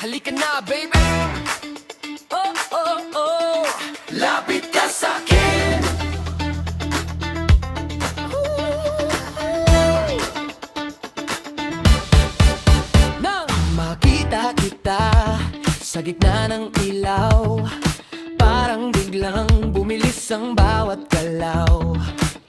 halika na, baby. Oh, oh, oh, lapit ka sa'kin. Nang makita kita sa gitna ng ilaw, parang biglang bumilis ang bawat galaw.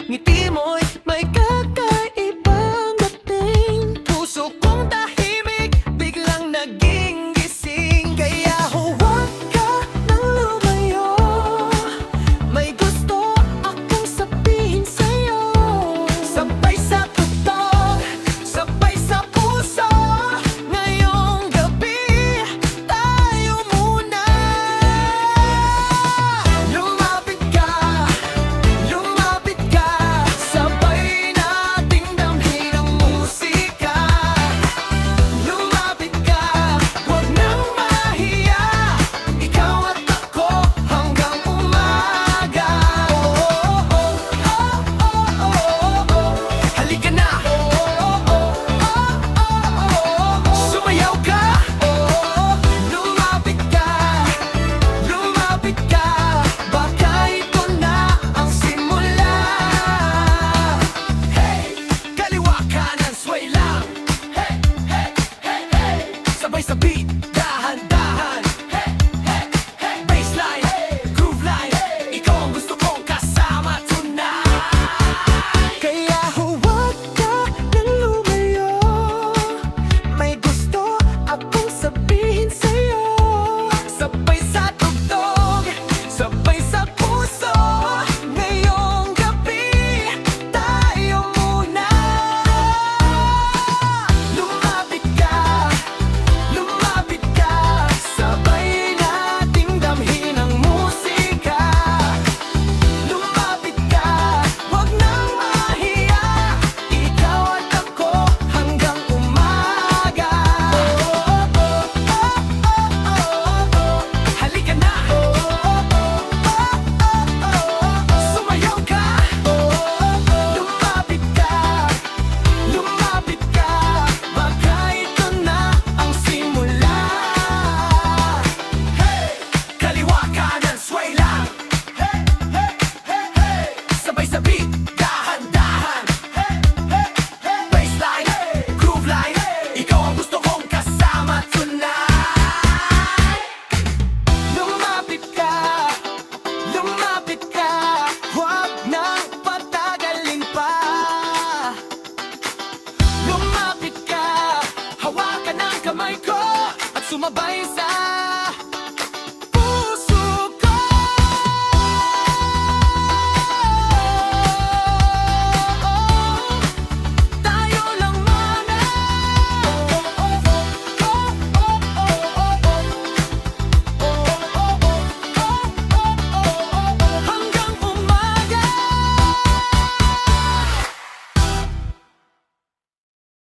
Ngiti mo'y may kakaibang dating. Puso kong tahimik, biglang naging gising. Kaya huwag ka nang lumayo, may gusto akong sabihin sa'yo. Sabay sa tugtog, sabay sa puso, ngayong gabi tayo muna. Lumapit ka, sabay nating damhin ang musika. Lumapit ka, huwag nang mahiya, ikaw at ako hanggang umaga. Oh, oh, oh, oh, oh, oh, oh. Halika na. Sumayaw ka. Lumapit ka, baka ito na ang simula. Hey, kaliwa kanan, sway lang. Hey, hey, hey, hey, sabay sa beat, dahan-dahan. Hey, hey, hey, baseline, groove line, ikaw ang gusto kong kasama tonight. Kaya huwag ka nang lumayo, may gusto akong sabihin sa'yo. Sabay sa tugtog, sabay sa puso, ngayong gabi tayo muna. Lumapit ka, sabay nating damhin ang musika. Lumapit ka, huwag nang mahiya, ikaw at ako hanggang umaga. Halika na. Sumayaw ka. Lumapit ka, baka ito na ang simula. Hey, kaliwa kanan, sway lang. Hey, hey, hey, hey, sabay sa beat, dahan-dahan. Hey, hey, hey, baseline, groove line, ikaw ang gusto kong kasama tonight. Lumapit ka, huwag nang patagalin pa. Lumapit ka, hawakan ang kamay ko at sumabay sa